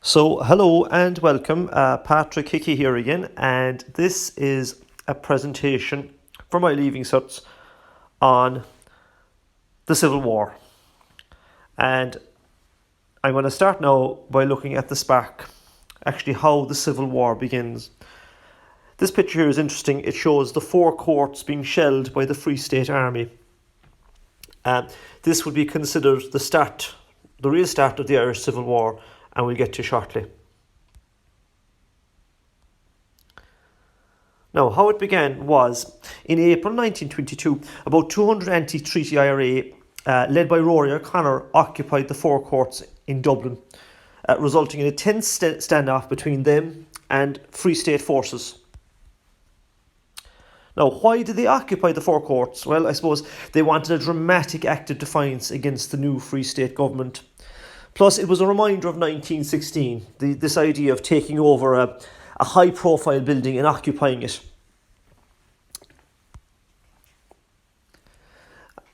So, hello and welcome. Patrick Hickey here again, and this is a presentation for my leaving certs on the Civil War. And I'm going to start now by looking at the spark, actually how the Civil War begins. This picture here is interesting. It shows the four courts being shelled by the Free State Army. This would be considered the real start of the Irish Civil War, and we'll get to shortly. Now, how it began was, in April 1922, about 200 anti-treaty IRA, led by Rory O'Connor, occupied the four courts in Dublin, resulting in a tense standoff between them and Free State forces. Now, why did they occupy the four courts? Well, I suppose they wanted a dramatic act of defiance against the new Free State government. Plus, it was a reminder of 1916, this idea of taking over a high-profile building and occupying it.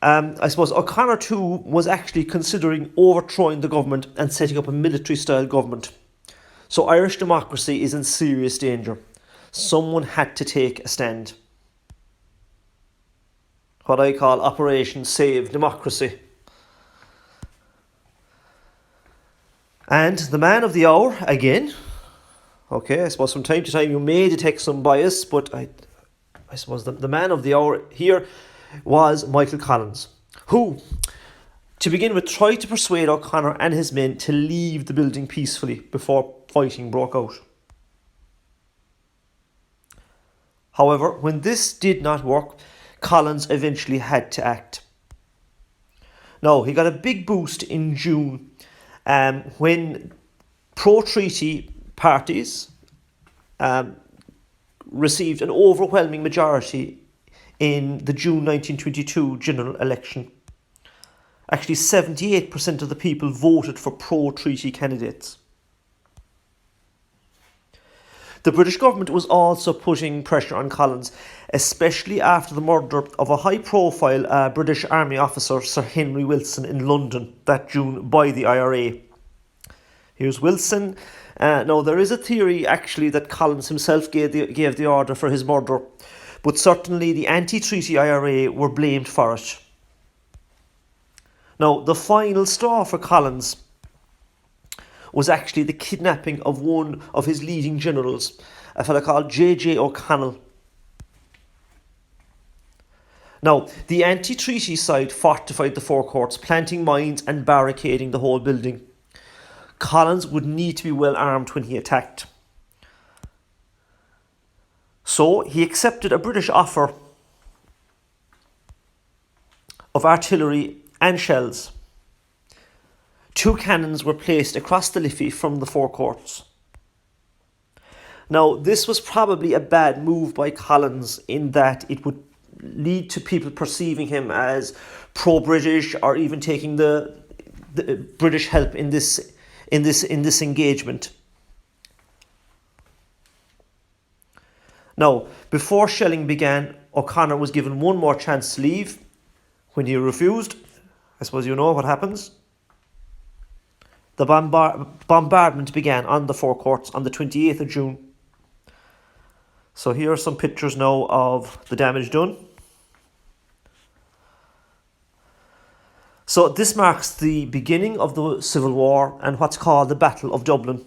I suppose O'Connor too was actually considering overthrowing the government and setting up a military-style government. So Irish democracy is in serious danger. Someone had to take a stand. What I call Operation Save Democracy. And the man of the hour, again, okay, I suppose from time to time you may detect some bias, but I suppose the man of the hour here was Michael Collins, who, to begin with, tried to persuade O'Connor and his men to leave the building peacefully before fighting broke out. However, when this did not work, Collins eventually had to act. Now, he got a big boost in June when pro-treaty parties received an overwhelming majority in the June 1922 general election. Actually, 78% of the people voted for pro-treaty candidates. The British government was also putting pressure on Collins, especially after the murder of a high-profile British Army officer, Sir Henry Wilson, in London that June by the IRA. Here's Wilson. Now, there is a theory, actually, that Collins himself gave the order for his murder, but certainly the anti-treaty IRA were blamed for it. Now, the final straw for Collins was actually the kidnapping of one of his leading generals, a fellow called J.J. O'Connell. Now, the anti-treaty side fortified the four courts, planting mines and barricading the whole building. Collins would need to be well armed when he attacked. So he accepted a British offer of artillery and shells. 2 cannons were placed across the Liffey from the four courts. Now, this was probably a bad move by Collins in that it would lead to people perceiving him as pro-British or even taking the British help in this engagement. Now, before shelling began, O'Connor was given one more chance to leave. When he refused, I suppose you know what happens. The bombardment began on the four courts on the 28th of June. So here are some pictures now of the damage done. So this marks the beginning of the Civil War and what's called the Battle of Dublin.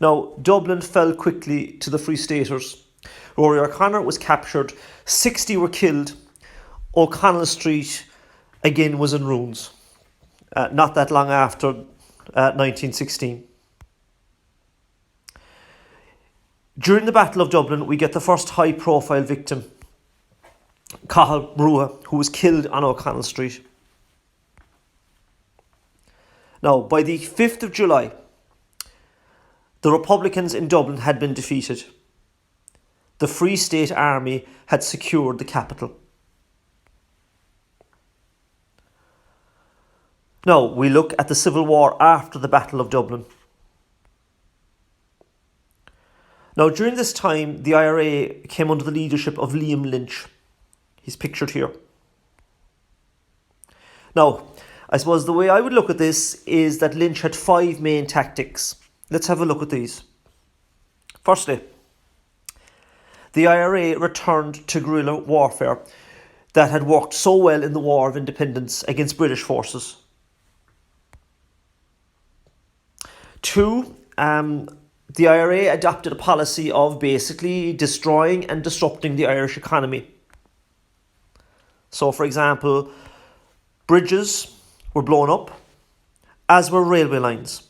Now, Dublin fell quickly to the Free Staters. Rory O'Connor was captured, 60 were killed. O'Connell Street again was in ruins, not that long after 1916. During the Battle of Dublin, we get the first high-profile victim, Cathal Brugha, who was killed on O'Connell Street. Now, by the 5th of July, the Republicans in Dublin had been defeated. The Free State Army had secured the capital. Now, we look at the Civil War after the Battle of Dublin. Now, during this time, the IRA came under the leadership of Lynch. He's pictured here. Now, I suppose the way I would look at this is that Lynch had 5 main tactics. Let's have a look at these. Firstly, the IRA returned to guerrilla warfare that had worked so well in the War of Independence against British forces. 2, the IRA adopted a policy of basically destroying and disrupting the Irish economy. So, for example, bridges were blown up, as were railway lines.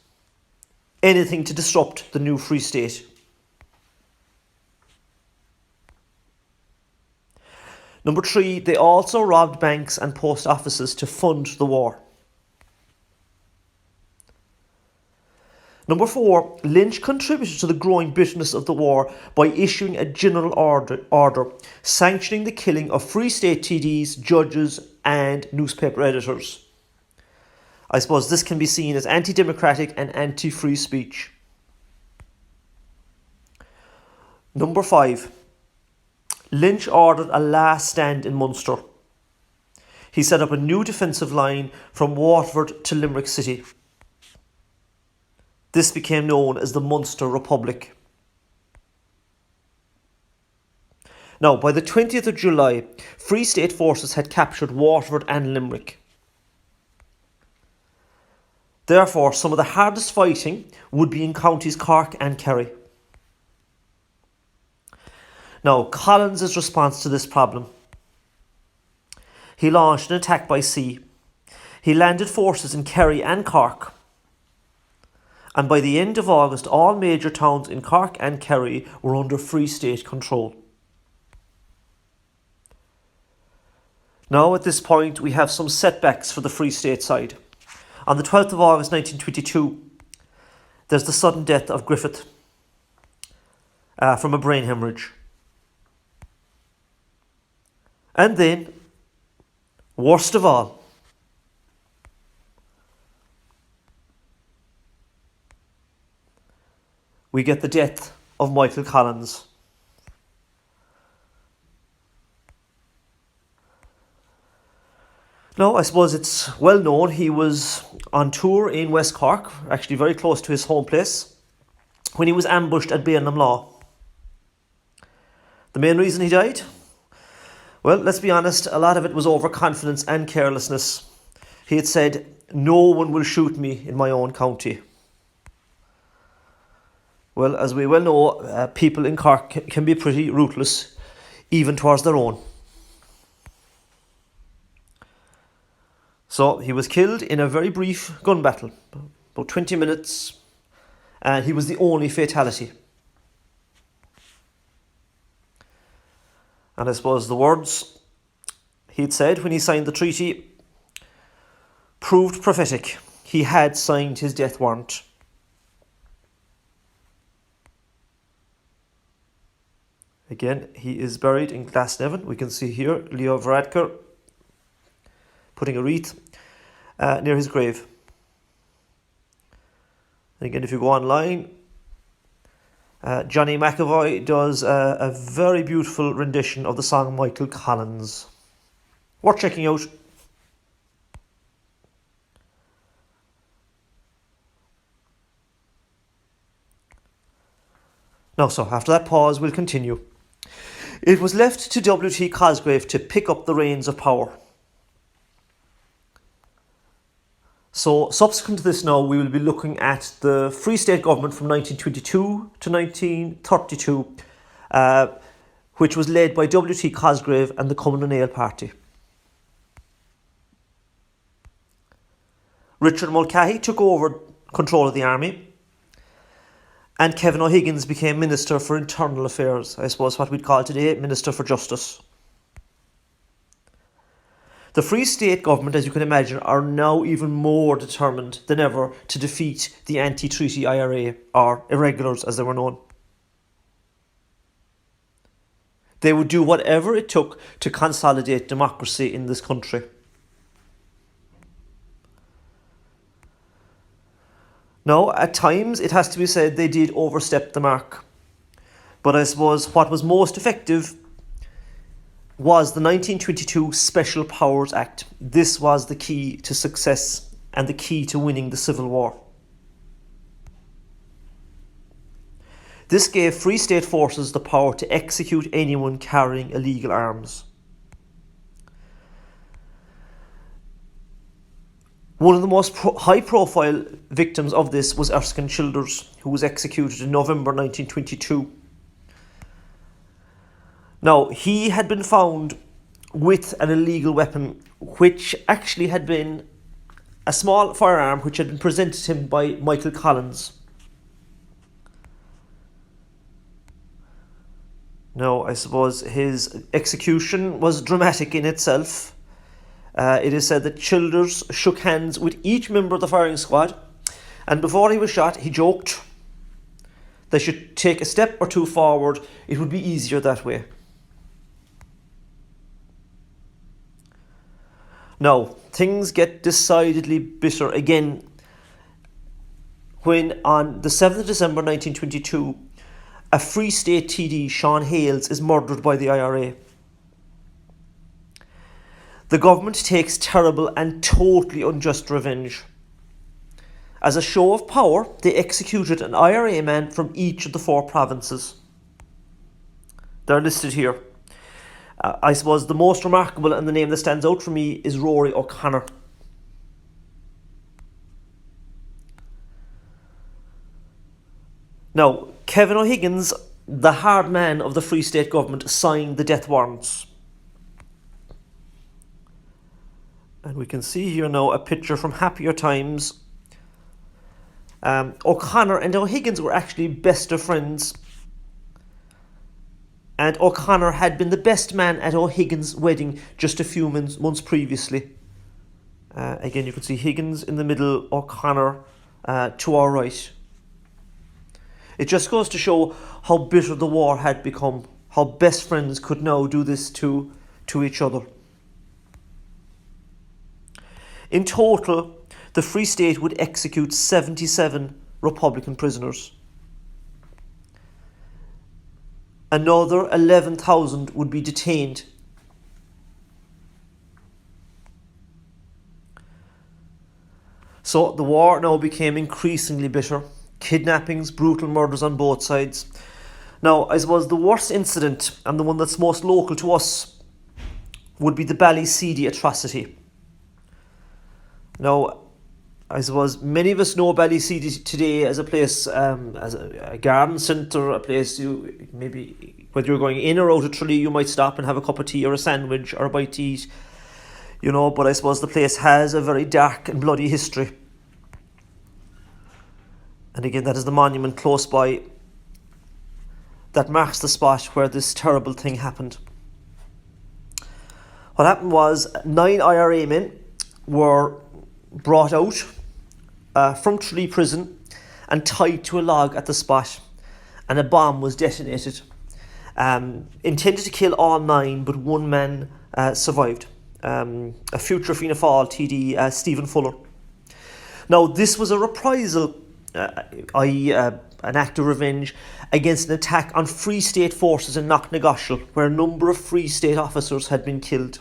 Anything to disrupt the new Free State. Number 3, they also robbed banks and post offices to fund the war. Number 4, Lynch contributed to the growing bitterness of the war by issuing a general order sanctioning the killing of Free State TDs, judges and newspaper editors. I suppose this can be seen as anti-democratic and anti-free speech. Number 5, Lynch ordered a last stand in Munster. He set up a new defensive line from Waterford to Limerick City. This became known as the Munster Republic. Now, by the 20th of July, Free State forces had captured Waterford and Limerick. Therefore, some of the hardest fighting would be in counties Cork and Kerry. Now, Collins' response to this problem. He launched an attack by sea. He landed forces in Kerry and Cork. And by the end of August, all major towns in Cork and Kerry were under Free State control. Now, at this point, we have some setbacks for the Free State side. On the 12th of August 1922, there's the sudden death of Griffith from a brain hemorrhage. And then, worst of all, we get the death of Michael Collins. Now, I suppose it's well known he was on tour in West Cork, actually very close to his home place, when he was ambushed at Bainham Law. The main reason he died? Well, let's be honest, a lot of it was overconfidence and carelessness. He had said, "No one will shoot me in my own county." Well, as we well know, people in Cork can be pretty ruthless, even towards their own. So he was killed in a very brief gun battle, about 20 minutes, and he was the only fatality. And I suppose the words he'd said when he signed the treaty proved prophetic. He had signed his death warrant. Again, he is buried in Glasnevin. We can see here Leo Varadkar putting a wreath near his grave. And again, if you go online, Johnny McAvoy does a very beautiful rendition of the song Michael Collins. Worth checking out. Now, so after that pause, we'll continue. It was left to W.T. Cosgrave to pick up the reins of power. So, subsequent to this now, we will be looking at the Free State government from 1922 to 1932, which was led by W.T. Cosgrave and the Cumann O'Neill Party. Richard Mulcahy took over control of the army, and Kevin O'Higgins became Minister for Internal Affairs, I suppose what we'd call today Minister for Justice. The Free State government, as you can imagine, are now even more determined than ever to defeat the anti-treaty IRA, or irregulars as they were known. They would do whatever it took to consolidate democracy in this country. Now, at times, it has to be said they did overstep the mark. But I suppose what was most effective was the 1922 Special Powers Act. This was the key to success and the key to winning the Civil War. This gave Free State forces the power to execute anyone carrying illegal arms. One of the most high-profile victims of this was Erskine Childers, who was executed in November 1922. Now, he had been found with an illegal weapon, which actually had been a small firearm which had been presented to him by Michael Collins. Now, I suppose his execution was dramatic in itself. It is said that Childers shook hands with each member of the firing squad, and before he was shot, he joked they should take a step or two forward. It would be easier that way. Now, things get decidedly bitter again when on the 7th of December 1922, a Free State TD, Sean Hales, is murdered by the IRA. The government takes terrible and totally unjust revenge. As a show of power, they executed an IRA man from each of the 4 provinces. They're listed here. I suppose the most remarkable and the name that stands out for me is Rory O'Connor. Now, Kevin O'Higgins, the hard man of the Free State government, signed the death warrants. And we can see here now a picture from happier times. O'Connor and O'Higgins were actually best of friends. And O'Connor had been the best man at O'Higgins' wedding just a few months previously. Again, you can see Higgins in the middle, O'Connor to our right. It just goes to show how bitter the war had become, how best friends could now do this to each other. In total, the Free State would execute 77 Republican prisoners. Another 11,000 would be detained. So the war now became increasingly bitter. Kidnappings, brutal murders on both sides. Now, I suppose the worst incident, and the one that's most local to us, would be the Ballyseedy atrocity. Now, I suppose many of us know Ballyseedy today as a place, as a garden centre, a place you maybe, whether you're going in or out of Tralee, you might stop and have a cup of tea or a sandwich or a bite to eat, you know, but I suppose the place has a very dark and bloody history. And again, that is the monument close by that marks the spot where this terrible thing happened. What happened was 9 IRA men were brought out from Tralee prison and tied to a log at the spot, and a bomb was detonated, intended to kill all 9, but 1 man survived, a future Fianna Fáil TD, Stephen Fuller. Now, this was a reprisal, i.e. an act of revenge against an attack on Free State forces in Knocknagoshel, where a number of Free State officers had been killed.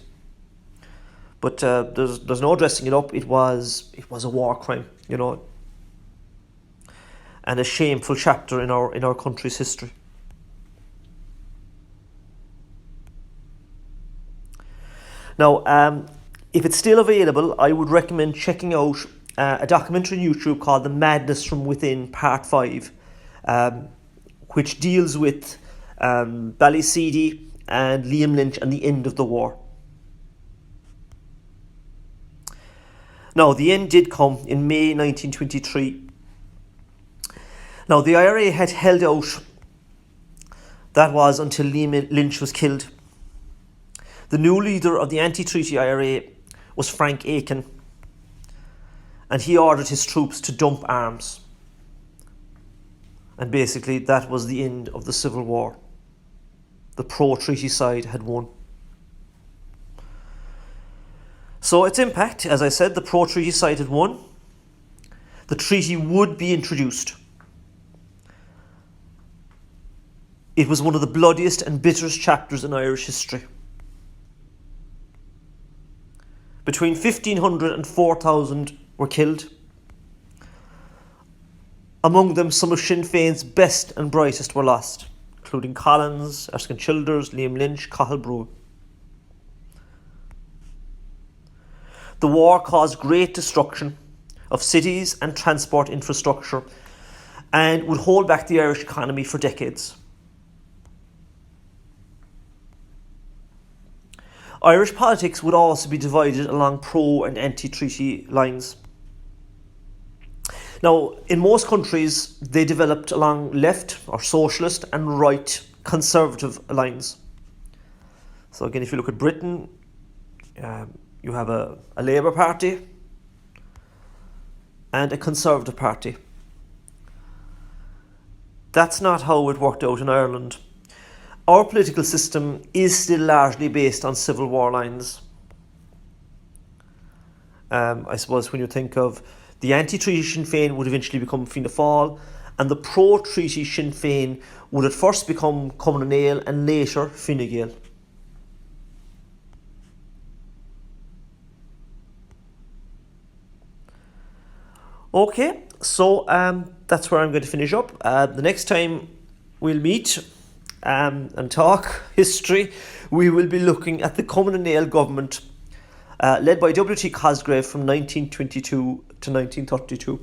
But there's no dressing it up. It was a war crime, you know, and a shameful chapter in our country's history. Now, if it's still available, I would recommend checking out a documentary on YouTube called The Madness from Within Part 5, which deals with Ballyseedy and Liam Lynch and the end of the war. Now, the end did come in May 1923. Now, the IRA had held out. That was until Liam Lynch was killed. The new leader of the anti-treaty IRA was Frank Aiken, and he ordered his troops to dump arms. And basically, that was the end of the Civil War. The pro-treaty side had won. So its impact, as I said, the pro-treaty side had won. The treaty would be introduced. It was one of the bloodiest and bitterest chapters in Irish history. Between 1,500 and 4,000 were killed. Among them, some of Sinn Féin's best and brightest were lost, including Collins, Erskine Childers, Liam Lynch, Cathal Brugha. The war caused great destruction of cities and transport infrastructure and would hold back the Irish economy for decades. Irish politics would also be divided along pro- and anti-treaty lines. Now, in most countries, they developed along left or socialist and right conservative lines. So again, if you look at Britain, you have a Labour Party and a Conservative Party. That's not how it worked out in Ireland. Our political system is still largely based on Civil War lines. I suppose when you think of the anti-treaty Sinn Féin would eventually become Fianna Fáil, and the pro-treaty Sinn Féin would at first become Cumann na nGaedheal and later Fine Gael. Okay, so that's where I'm going to finish up. The next time we'll meet and talk history, we will be looking at the Cumann na nGaedheal government led by W.T. Cosgrave from 1922 to 1932.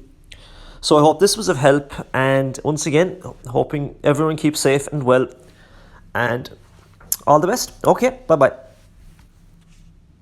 So I hope this was of help, and once again, hoping everyone keeps safe and well, and all the best. Okay, bye-bye.